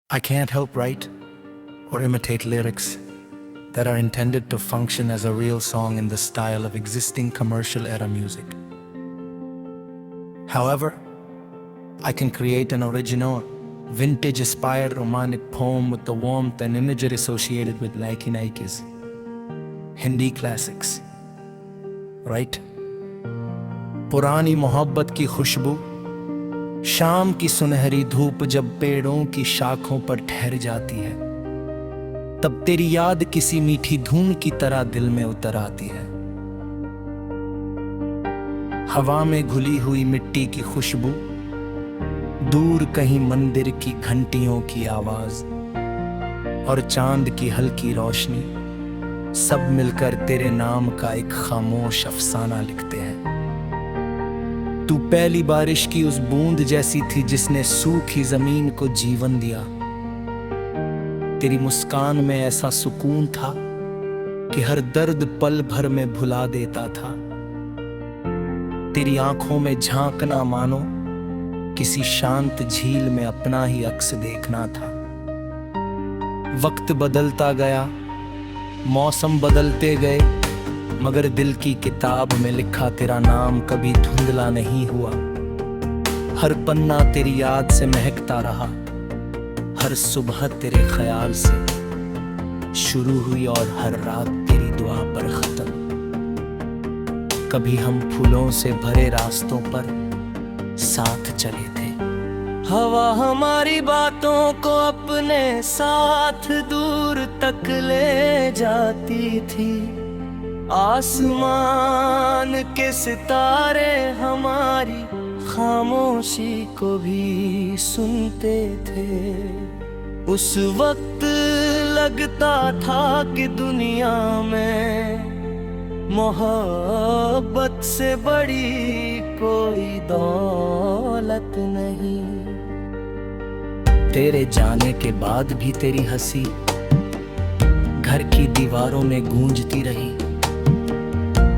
I can't help write or imitate lyrics that are intended to function as a real song in the style of existing commercial era music. However, I can create an original, vintage-inspired romantic poem with the warmth and imagery associated with Laiki Naikis, Hindi classics. Right? पुरानी मोहब्बत की खुशबू, शाम की सुनहरी धूप जब पेड़ों की शाखों पर ठहर जाती है, तब तेरी याद किसी मीठी धुन की तरह दिल में उतर आती है। हवा में घुली हुई मिट्टी की खुशबू, दूर कहीं मंदिर की घंटियों की आवाज और चांद की हल्की रोशनी, सब मिलकर तेरे नाम का एक खामोश अफसाना लिखते हैं। तू पहली बारिश की उस बूंद जैसी थी जिसने सूखी जमीन को जीवन दिया। तेरी मुस्कान में ऐसा सुकून था कि हर दर्द पल भर में भुला देता था। तेरी आंखों में झांकना मानो किसी शांत झील में अपना ही अक्स देखना था। वक्त बदलता गया, मौसम बदलते गए, मगर दिल की किताब में लिखा तेरा नाम कभी धुंधला नहीं हुआ। हर पन्ना तेरी याद से महकता रहा, हर सुबह तेरे ख्याल से शुरू हुई और हर रात तेरी दुआ पर खत्म। कभी हम फूलों से भरे रास्तों पर साथ चले थे, हवा हमारी बातों को अपने साथ दूर तक ले जाती थी। आसमान के सितारे हमारी खामोशी को भी सुनते थे। उस वक्त लगता था कि दुनिया में मोहब्बत से बड़ी कोई दौलत नहीं। तेरे जाने के बाद भी तेरी हंसी घर की दीवारों में गूंजती रही।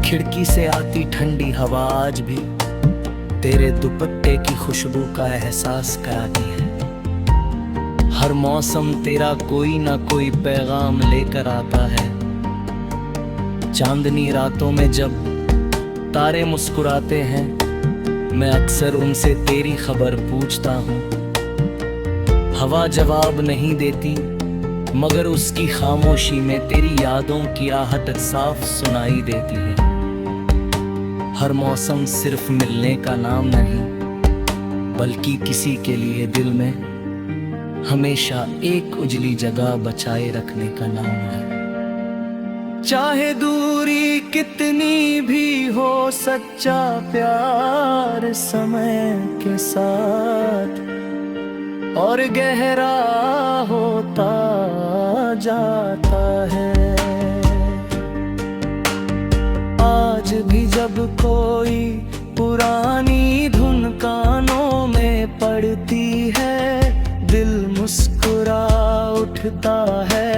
खिड़की से आती ठंडी हवा आज भी तेरे दुपट्टे की खुशबू का एहसास कराती है। हर मौसम तेरा कोई ना कोई पैगाम लेकर आता है। चांदनी रातों में जब तारे मुस्कुराते हैं, मैं अक्सर उनसे तेरी खबर पूछता हूँ। हवा जवाब नहीं देती, मगर उसकी खामोशी में तेरी यादों की आहट साफ सुनाई देती है। हर मौसम सिर्फ मिलने का नाम नहीं, बल्कि किसी के लिए दिल में हमेशा एक उजली जगह बचाए रखने का नाम है। चाहे दूरी कितनी भी हो, सच्चा प्यार समय के साथ और गहरा होता जाता है। आज भी जब कोई पुरानी धुन कानों में पड़ती है, दिल मुस्कुरा उठता है।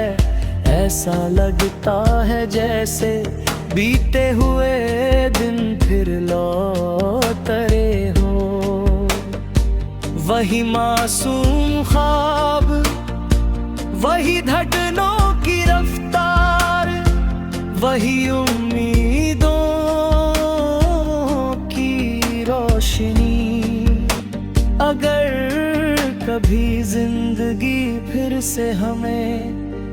ऐसा लगता है जैसे बीते हुए दिन फिर लौट रहे हो। वही मासूम ख्वाब, वही धड़कनों की रफ्तार, वही उम्मीदों की रोशनी। अगर कभी जिंदगी फिर से हमें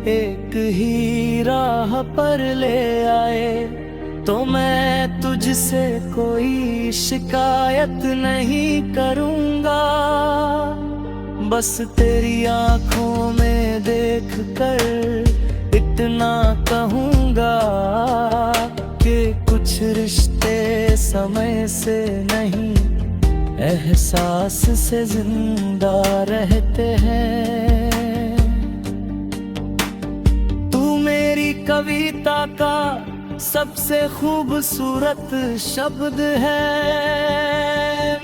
एक ही राह पर ले आए, तो मैं तुझसे कोई शिकायत नहीं करूँगा। बस तेरी आँखों में देख कर इतना कहूँगा कि कुछ रिश्ते समय से नहीं, एहसास से जिंदा रहते हैं। तू मेरी कविता का सबसे खूबसूरत शब्द है,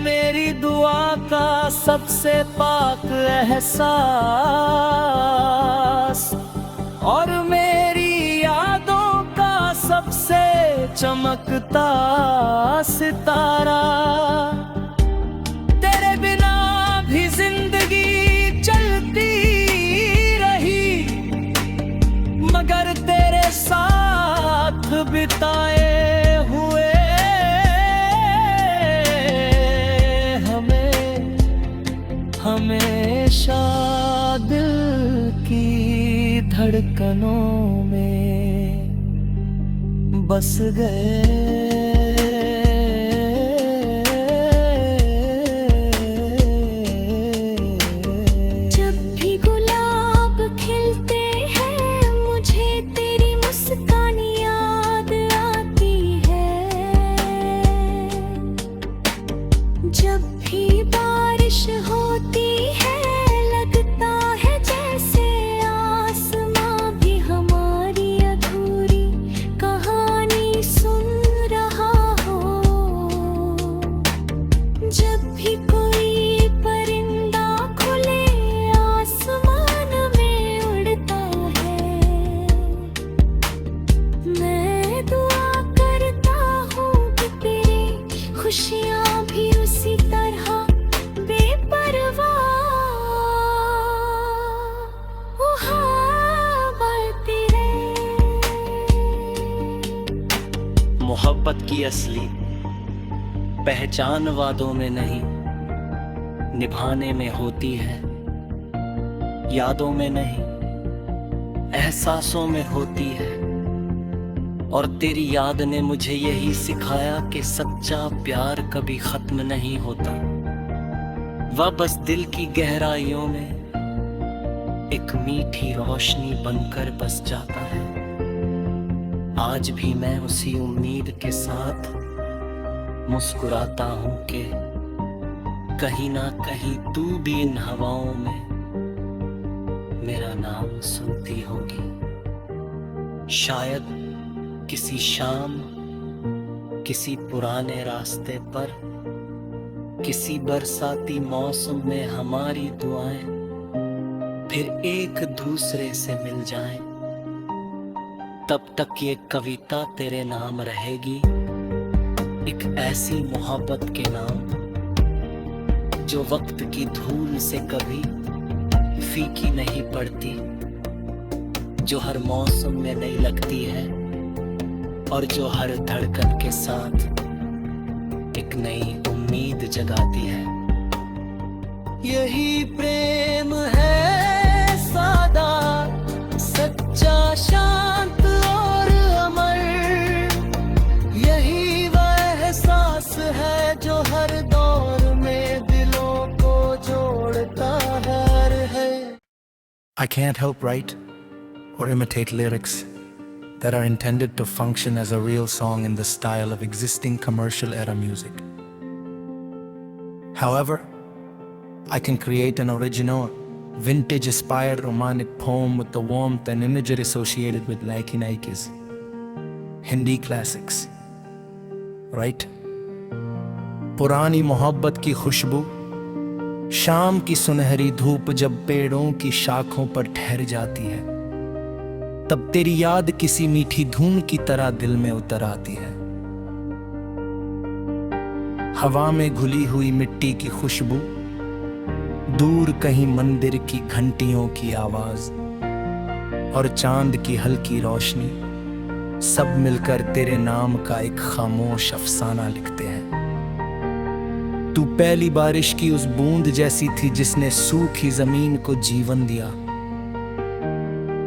मेरी दुआ का सबसे पाक एहसास और मेरी यादों का सबसे चमकता सितारा। तेरे बिना भी जिंदगी चलती धड़कनों में बस गए। जब भी बारिश होती है लगता है जैसे आसमां भी हमारी अधूरी कहानी सुन रहा हो। जब भी कोई परिंदा खुले आसमान में उड़ता है, मैं दुआ करता हूँ कि तेरी खुशियाँ भी उसी तरह बेपरवाह बढ़ती रहे। मोहब्बत की असली पहचान वादों में नहीं, निभाने में होती है। यादों में नहीं, एहसासों में होती है। और तेरी याद ने मुझे यही सिखाया कि सच्चा प्यार कभी खत्म नहीं होता, वह बस दिल की गहराइयों में एक मीठी रोशनी बनकर बस जाता है। आज भी मैं उसी उम्मीद के साथ मुस्कुराता हूँ कि कहीं ना कहीं तू भी इन हवाओं में मेरा नाम सुनती होगी। शायद किसी शाम, किसी पुराने रास्ते पर, किसी बरसाती मौसम में हमारी दुआएं फिर एक दूसरे से मिल जाएं। तब तक ये कविता तेरे नाम रहेगी, एक ऐसी मोहब्बत के नाम जो वक्त की धूल से कभी फीकी नहीं पड़ती, जो हर मौसम में नई लगती है और जो हर धड़कन के साथ एक नई उम्मीद जगाती है। यही प्रेम है सादा, सच्चा, शांत और अमर। यही वह एहसास है जो हर दौर में दिलों को जोड़ता है। I can't help write or imitate lyrics that are intended to function as a real song in the style of existing commercial era music. However, I can create an original, vintage-inspired romantic poem with the warmth and imagery associated with Laiki Naikis, Hindi classics. Right? पुरानी मोहब्बत की खुशबू, शाम की सुनहरी धूप जब पेड़ों की शाखों पर ठहर जाती है, तब तेरी याद किसी मीठी धुन की तरह दिल में उतर आती है। हवा में घुली हुई मिट्टी की खुशबू, दूर कहीं मंदिर की घंटियों की आवाज और चांद की हल्की रोशनी, सब मिलकर तेरे नाम का एक खामोश अफसाना लिखते हैं। तू पहली बारिश की उस बूंद जैसी थी जिसने सूखी जमीन को जीवन दिया।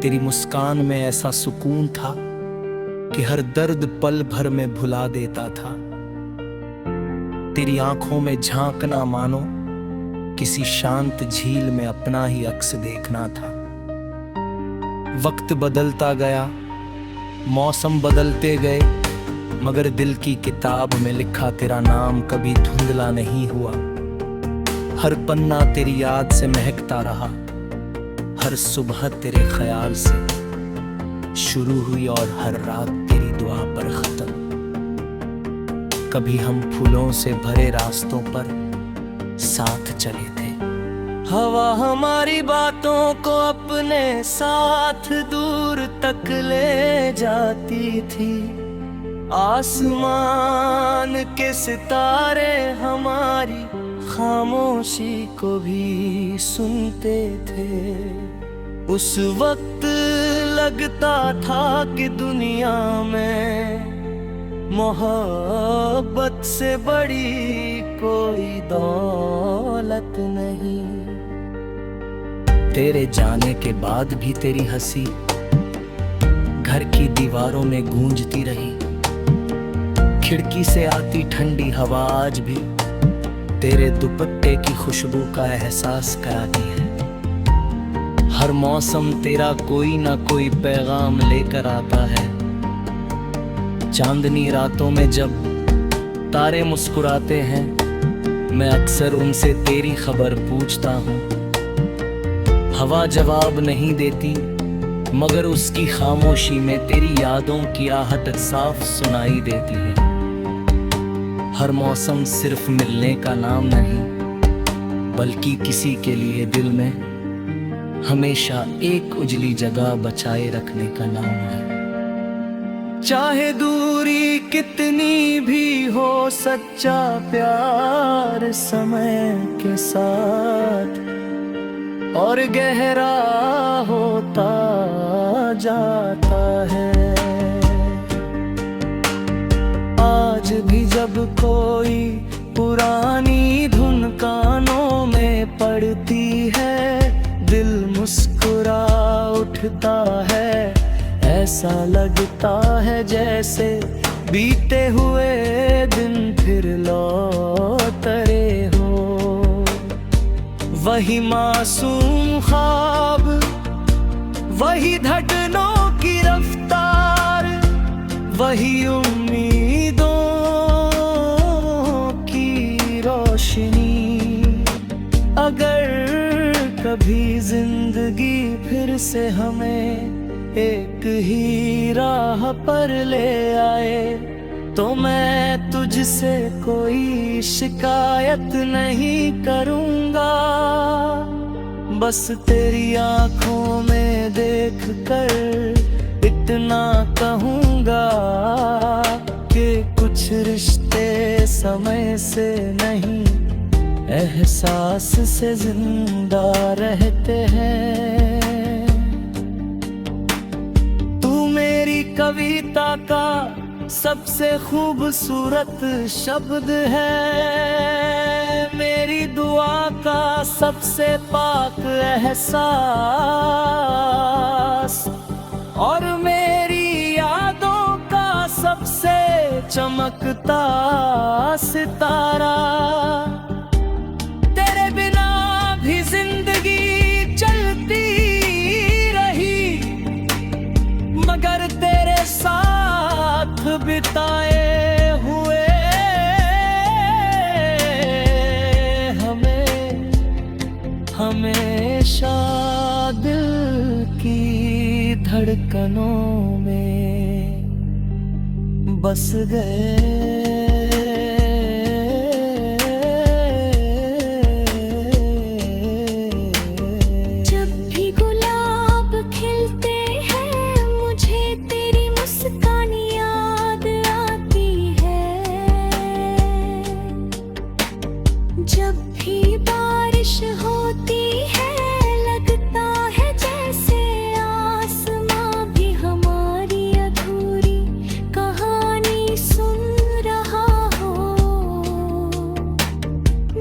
तेरी मुस्कान में ऐसा सुकून था कि हर दर्द पल भर में भुला देता था। तेरी आंखों में झांकना मानो किसी शांत झील में अपना ही अक्स देखना था। वक्त बदलता गया, मौसम बदलते गए, मगर दिल की किताब में लिखा तेरा नाम कभी धुंधला नहीं हुआ। हर पन्ना तेरी याद से महकता रहा, हर सुबह तेरे ख्याल से शुरू हुई और हर रात तेरी दुआ पर खत्म। कभी हम फूलों से भरे रास्तों पर साथ चले थे, हवा हमारी बातों को अपने साथ दूर तक ले जाती थी। आसमान के सितारे हमारी खामोशी को भी सुनते थे। उस वक्त लगता था कि दुनिया में मोहब्बत से बड़ी कोई दौलत नहीं। तेरे जाने के बाद भी तेरी हंसी घर की दीवारों में गूंजती रही। खिड़की से आती ठंडी हवा आज भी तेरे दुपट्टे की खुशबू का एहसास कराती है। हर मौसम तेरा कोई ना कोई पैगाम लेकर आता है। चांदनी रातों में जब तारे मुस्कुराते हैं, मैं अक्सर उनसे तेरी खबर पूछता हूँ। हवा जवाब नहीं देती, मगर उसकी खामोशी में तेरी यादों की आहट साफ सुनाई देती है। हर मौसम सिर्फ मिलने का नाम नहीं, बल्कि किसी के लिए दिल में हमेशा एक उजली जगह बचाए रखने का नाम है। चाहे दूरी कितनी भी हो, सच्चा प्यार समय के साथ और गहरा होता जाता है। आज भी जब कोई पुरानी धुन कानों में पड़ती है, दिल मुस्कुरा उठता है। ऐसा लगता है जैसे बीते हुए दिन फिर लौट रहे हो। वही मासूम ख्वाब, वही धड़कनों की रफ्तार, वही उम्मीदों की रोशनी। अगर कभी जिंदगी फिर से हमें एक ही राह पर ले आए, तो मैं तुझसे कोई शिकायत नहीं करूँगा। बस तेरी आँखों में देख कर इतना कहूँगा कि कुछ रिश्ते समय से नहीं, एहसास से जिंदा रहते हैं। कविता का सबसे खूबसूरत शब्द है, मेरी दुआ का सबसे पाक एहसास, और मेरी यादों का सबसे चमकता सितारा। तेरे बिना भी जिंदगी चलती रही, मगर तेरे साथ बिताए हुए हमें हमेशा दिल की धड़कनों में बस गए। जब भी बारिश होती है, लगता है जैसे आसमां भी हमारी अधूरी कहानी सुन रहा हो।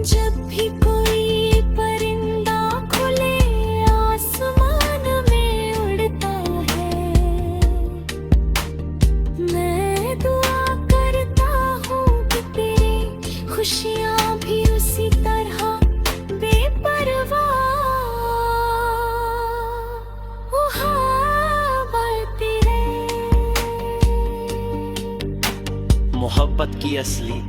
जब भी कोई परिंदा खुले आसमान में उड़ता है, मैं दुआ करता हूँ कि तेरी खुशियाँ भी उसी तरह बेपरवाह बढ़ती रहे। मोहब्बत की असली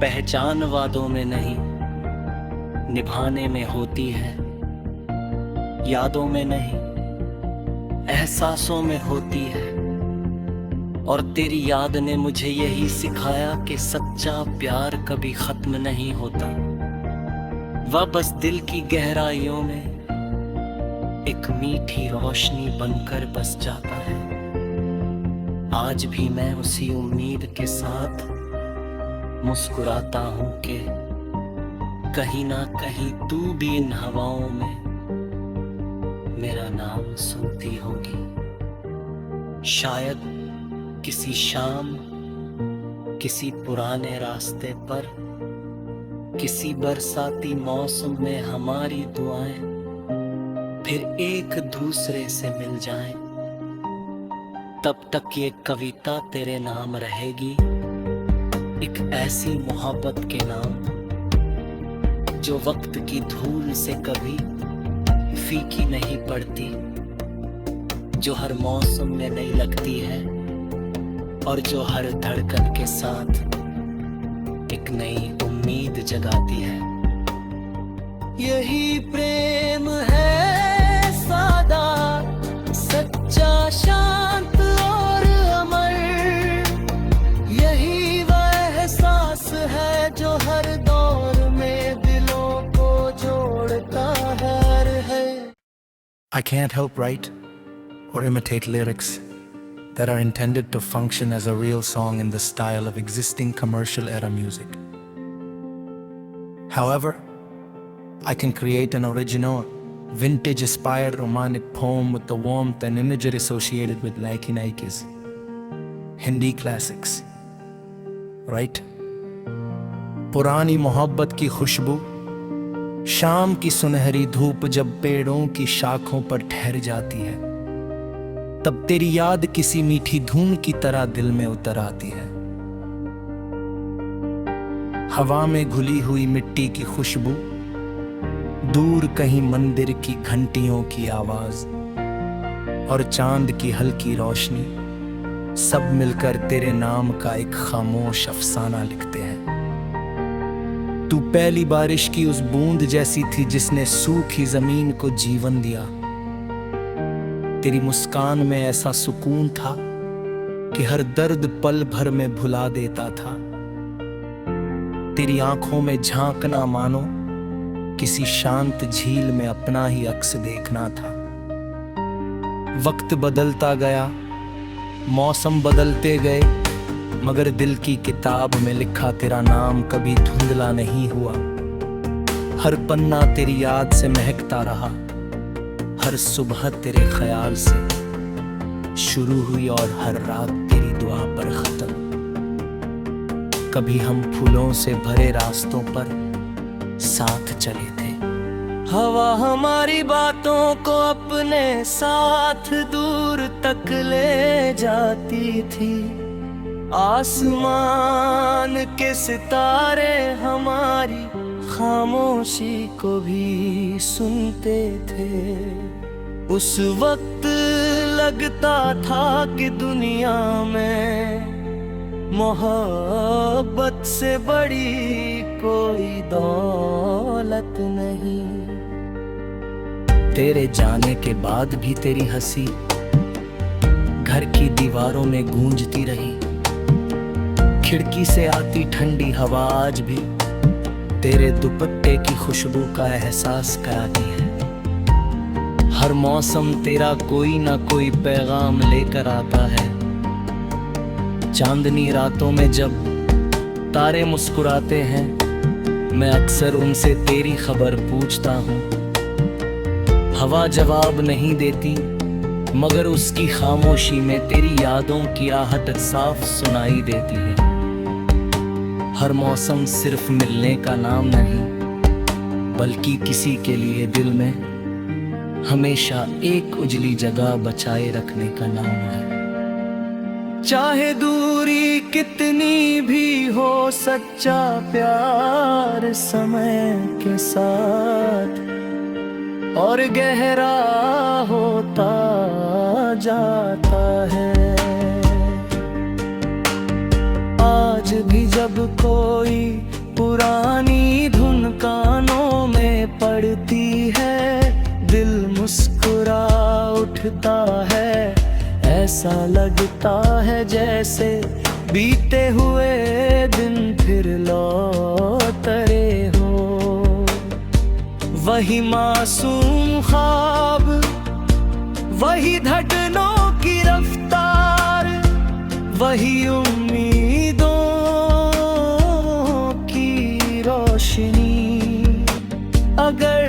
पहचान वादों में नहीं, निभाने में होती है। यादों में नहीं, एहसासों में होती है। और तेरी याद ने मुझे यही सिखाया कि सच्चा प्यार कभी खत्म नहीं होता, वह बस दिल की गहराइयों में एक मीठी रोशनी बनकर बस जाता है। आज भी मैं उसी उम्मीद के साथ मुस्कुराता हूँ कि कहीं ना कहीं तू भी इन हवाओं में मेरा नाम सुनती होगी। शायद किसी शाम, किसी पुराने रास्ते पर, किसी बरसाती मौसम में हमारी दुआएं फिर एक दूसरे से मिल जाएं, तब तक ये कविता तेरे नाम रहेगी। एक ऐसी मोहब्बत के नाम जो वक्त की धूल से कभी फीकी नहीं पड़ती, जो हर मौसम में नई लगती है और जो हर धड़कन के साथ एक नई उम्मीद जगाती है। यही प्रेम है सादा, सच्चा, शांत और अमर। यही वह एहसास है जो हर दौर में दिलों को जोड़ता है। I can't help write or imitate lyrics that are intended to function as a real song in the style of existing commercial era music. However, I can create an original, vintage-inspired romantic poem with the warmth and imagery associated with Laiki Naikis, Hindi classics. Right? पुरानी मोहब्बत की खुशबू, शाम की सुनहरी धूप जब पेड़ों की शाखों पर ठहर जाती है, तब तेरी याद किसी मीठी धुन की तरह दिल में उतर आती है। हवा में घुली हुई मिट्टी की खुशबू, दूर कहीं मंदिर की घंटियों की आवाज और चांद की हल्की रोशनी, सब मिलकर तेरे नाम का एक खामोश अफसाना लिखते हैं। तू पहली बारिश की उस बूंद जैसी थी जिसने सूखी जमीन को जीवन दिया। तेरी मुस्कान में ऐसा सुकून था कि हर दर्द पल भर में भुला देता था। तेरी आंखों में झांकना मानो किसी शांत झील में अपना ही अक्स देखना था। वक्त बदलता गया, मौसम बदलते गए, मगर दिल की किताब में लिखा तेरा नाम कभी धुंधला नहीं हुआ। हर पन्ना तेरी याद से महकता रहा, हर सुबह तेरे ख्याल से शुरू हुई और हर रात तेरी दुआ पर खत्म। कभी हम फूलों से भरे रास्तों पर साथ चले थे, हवा हमारी बातों को अपने साथ दूर तक ले जाती थी। आसमान के सितारे हमारी खामोशी को भी सुनते थे। उस वक्त लगता था कि दुनिया में मोहब्बत से बड़ी कोई दौलत नहीं। तेरे जाने के बाद भी तेरी हंसी घर की दीवारों में गूंजती रही। खिड़की से आती ठंडी हवा आज भी तेरे दुपट्टे की खुशबू का एहसास कराती है। हर मौसम तेरा कोई ना कोई पैगाम लेकर आता है। चांदनी रातों में जब तारे मुस्कुराते हैं, मैं अक्सर उनसे तेरी खबर पूछता हूँ। हवा जवाब नहीं देती, मगर उसकी खामोशी में तेरी यादों की आहट साफ सुनाई देती है। हर मौसम सिर्फ मिलने का नाम नहीं, बल्कि किसी के लिए दिल में हमेशा एक उजली जगह बचाए रखने का नाम है। चाहे दूरी कितनी भी हो, सच्चा प्यार समय के साथ और गहरा होता जाता है। आज भी जब कोई पुरानी धुन कानों में पड़ती है, दिल मुस्कुरा उठता है। ऐसा लगता है जैसे बीते हुए दिन फिर लौट रहे हो। वही मासूम ख्वाब, वही धड़कनों की रफ्तार, वही उम्मीदों की रोशनी। अगर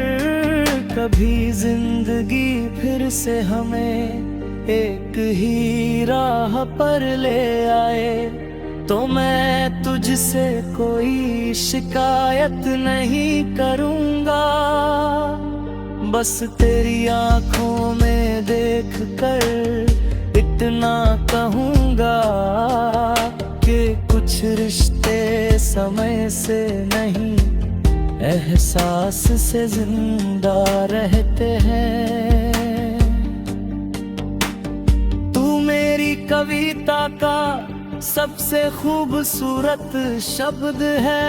कभी जिंदगी फिर से हमें एक ही राह पर ले आए, तो मैं तुझसे कोई शिकायत नहीं करूँगा। बस तेरी आंखों में देख कर इतना कहूँगा कि कुछ रिश्ते समय से नहीं एहसास से जिंदा रहते हैं। तू मेरी कविता का सबसे खूबसूरत शब्द है,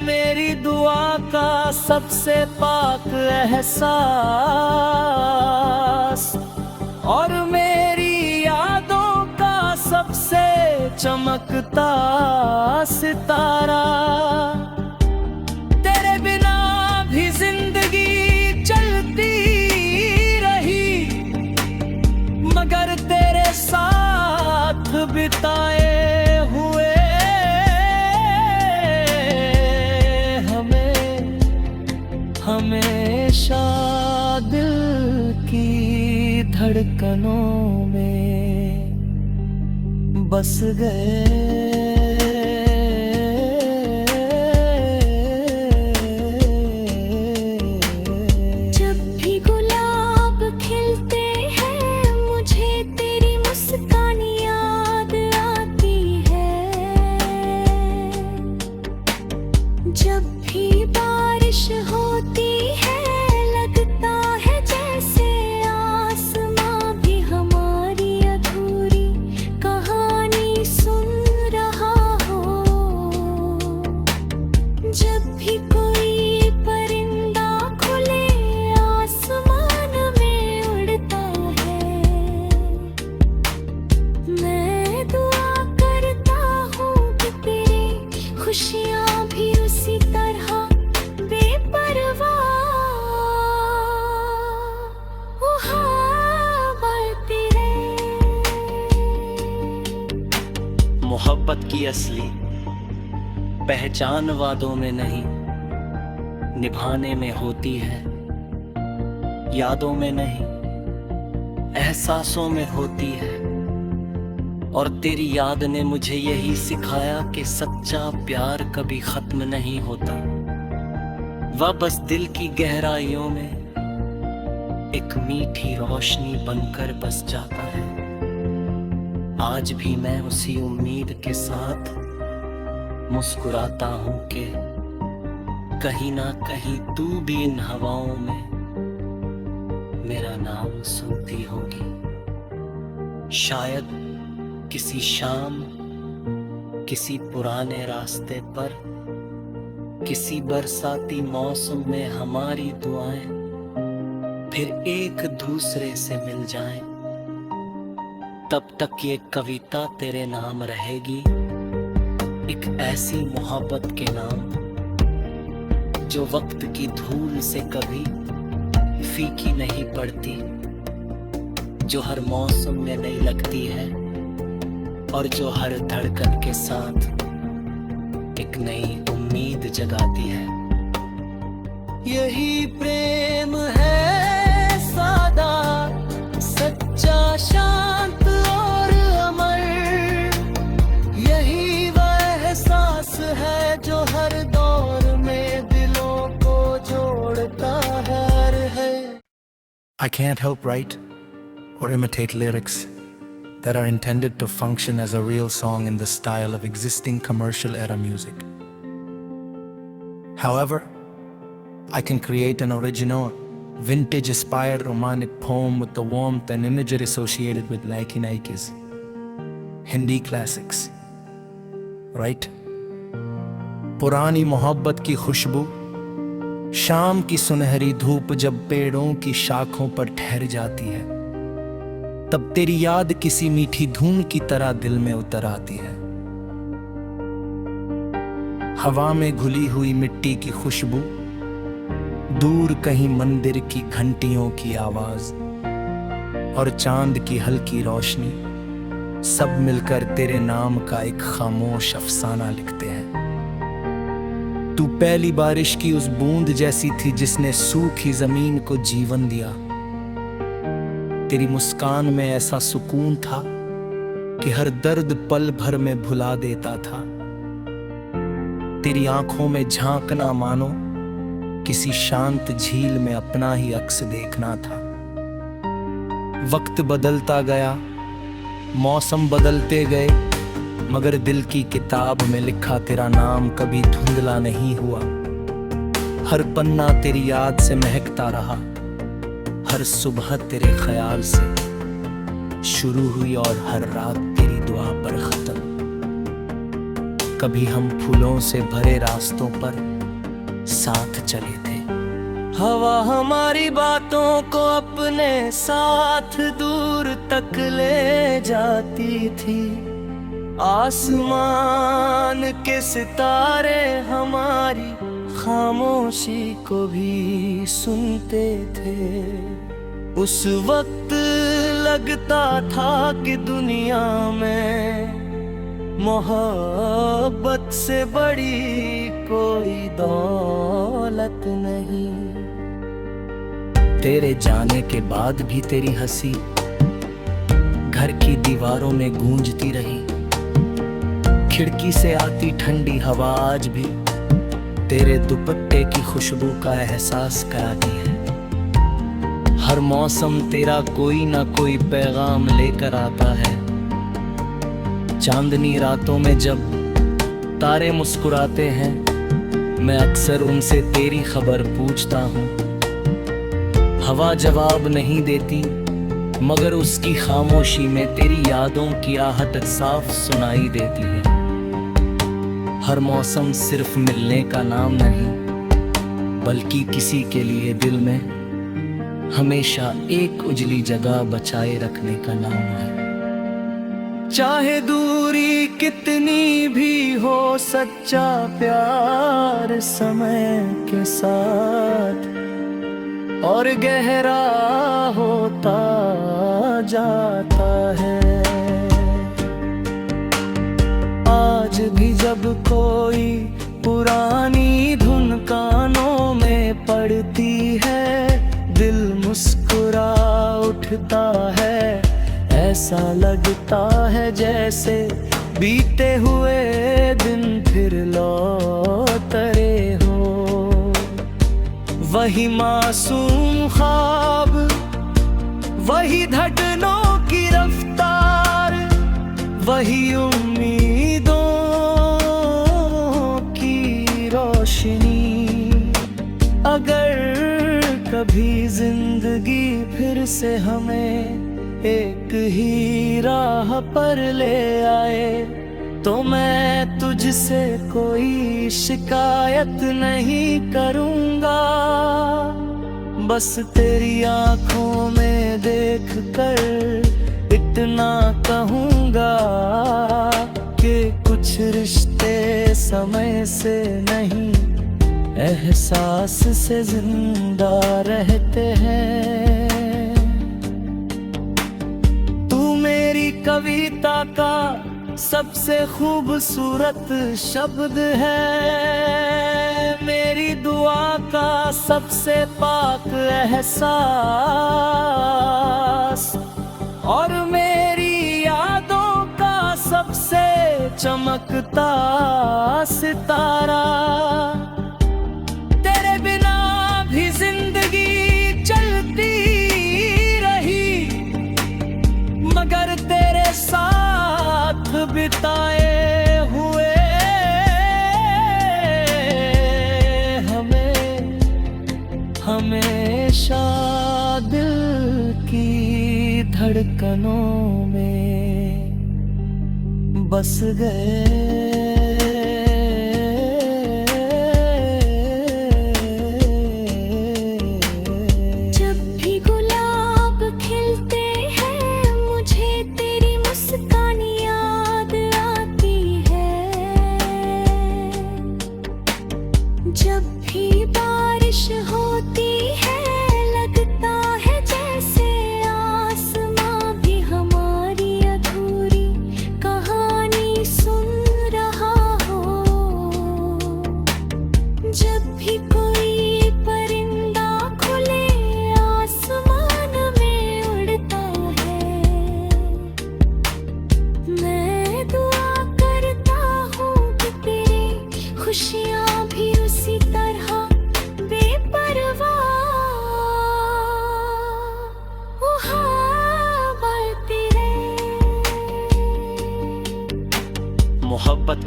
मेरी दुआ का सबसे पाक एहसास और मेरी यादों का सबसे चमकता सितारा। तेरे बिना भी जिंदगी चलती रही, मगर तेरे साथ बिताए हुए हमेशा दिल की धड़कनों में बस गए। जब भी गुलाब खिलते हैं मुझे तेरी मुस्कान याद आती है। जब भी बारिश होती है लगता है जैसे आसमां भी हमारी अधूरी कहानी सुन रहा हो। जब भी कोई परिंदा खुले आसमान में उड़ता है, मैं दुआ करता हूँ कि तेरी खुशियाँ भी उसी तरह बेपरवाह बढ़ती रहे। मोहब्बत की असली पहचान वादों में नहीं निभाने में होती है, यादों में नहीं एहसासों में होती है। और तेरी याद ने मुझे यही सिखाया कि सच्चा प्यार कभी खत्म नहीं होता, वह बस दिल की गहराइयों में एक मीठी रोशनी बनकर बस जाता है। आज भी मैं उसी उम्मीद के साथ मुस्कुराता हूँ कि कहीं ना कहीं तू भी इन हवाओं में मेरा नाम सुनती होगी। शायद किसी शाम, किसी पुराने रास्ते पर, किसी बरसाती मौसम में हमारी दुआएं फिर एक दूसरे से मिल जाएं। तब तक ये कविता तेरे नाम रहेगी, एक ऐसी मोहब्बत के नाम जो वक्त की धूल से कभी फीकी नहीं पड़ती, जो हर मौसम में नई लगती है और जो हर धड़कन के साथ एक नई उम्मीद जगाती है। यही प्रेम है सादा, सच्चा, शांत और अमर। यही वह एहसास है जो हर दौर में दिलों को जोड़ता है। I can't help write or imitate lyrics that are intended to function as a real song in the style of existing commercial era music. However, I can create an original, vintage-inspired romantic poem with the warmth and imagery associated with Laiki Naikis, Hindi classics. Right? पुरानी मोहब्बत की खुशबू, शाम की सुनहरी धूप जब पेड़ों की शाखों पर ठहर जाती है, तब तेरी याद किसी मीठी धुन की तरह दिल में उतर आती है। हवा में घुली हुई मिट्टी की खुशबू, दूर कहीं मंदिर की घंटियों की आवाज और चांद की हल्की रोशनी, सब मिलकर तेरे नाम का एक खामोश अफसाना लिखते हैं। तू पहली बारिश की उस बूंद जैसी थी जिसने सूखी जमीन को जीवन दिया। तेरी मुस्कान में ऐसा सुकून था कि हर दर्द पल भर में भुला देता था। तेरी आंखों में झांकना मानो किसी शांत झील में अपना ही अक्स देखना था। वक्त बदलता गया, मौसम बदलते गए, मगर दिल की किताब में लिखा तेरा नाम कभी धुंधला नहीं हुआ। हर पन्ना तेरी याद से महकता रहा, हर सुबह तेरे ख्याल से शुरू हुई और हर रात तेरी दुआ पर खत्म। कभी हम फूलों से भरे रास्तों पर साथ चले थे, हवा हमारी बातों को अपने साथ दूर तक ले जाती थी। आसमान के सितारे हमारी खामोशी को भी सुनते थे। उस वक्त लगता था कि दुनिया में मोहब्बत से बड़ी कोई दौलत नहीं। तेरे जाने के बाद भी तेरी हंसी घर की दीवारों में गूंजती रही। खिड़की से आती ठंडी हवा आज भी तेरे दुपट्टे की खुशबू का एहसास कराती है। हर मौसम तेरा कोई ना कोई पैगाम लेकर आता है। चांदनी रातों में जब तारे मुस्कुराते हैं, मैं अक्सर उनसे तेरी खबर पूछता हूँ। हवा जवाब नहीं देती, मगर उसकी खामोशी में तेरी यादों की आहट साफ सुनाई देती है। हर मौसम सिर्फ मिलने का नाम नहीं, बल्कि किसी के लिए दिल में हमेशा एक उजली जगह बचाए रखने का नाम है। चाहे दूरी कितनी भी हो, सच्चा प्यार समय के साथ और गहरा होता जाता है। आज भी जब कोई पुरानी धुन कानों में पड़ती है, दिल मुस्कुरा उठता है। ऐसा लगता है जैसे बीते हुए दिन फिर लौट रहे हो। वही मासूम ख्वाब, वही धड़कनों की रफ्तार, वही उम्मीदों की रोशनी। अगर कभी जिंदगी फिर से हमें एक ही राह पर ले आए, तो मैं तुझसे कोई शिकायत नहीं करूँगा। बस तेरी आँखों में देख कर इतना कहूँगा कि कुछ रिश्ते समय से नहीं, एहसास से जिंदा रहते हैं। कविता का सबसे खूबसूरत शब्द है, मेरी दुआ का सबसे पाक एहसास, और मेरी यादों का सबसे चमकता सितारा। तेरे बिना भी जिंदगी चलती रही, मगर तेरे साथ बिताए हुए हमें हमेशा दिल की धड़कनों में बस गए। जब भी बारिश होती है, लगता है जैसे आसमां भी हमारी अधूरी कहानी सुन रहा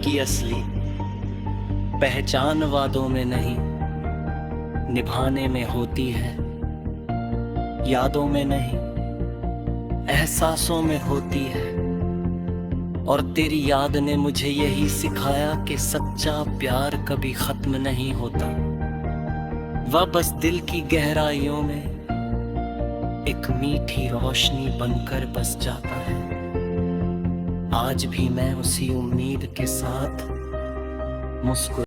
की असली पहचान वादों में नहीं, निभाने में होती है। यादों में नहीं, एहसासों में होती है। और तेरी याद ने मुझे यही सिखाया कि सच्चा प्यार कभी खत्म नहीं होता, वह बस दिल की गहराइयों में एक मीठी रोशनी बनकर बस जाता है। आज भी मैं उसी उम्मीद के साथ मुस्कुरा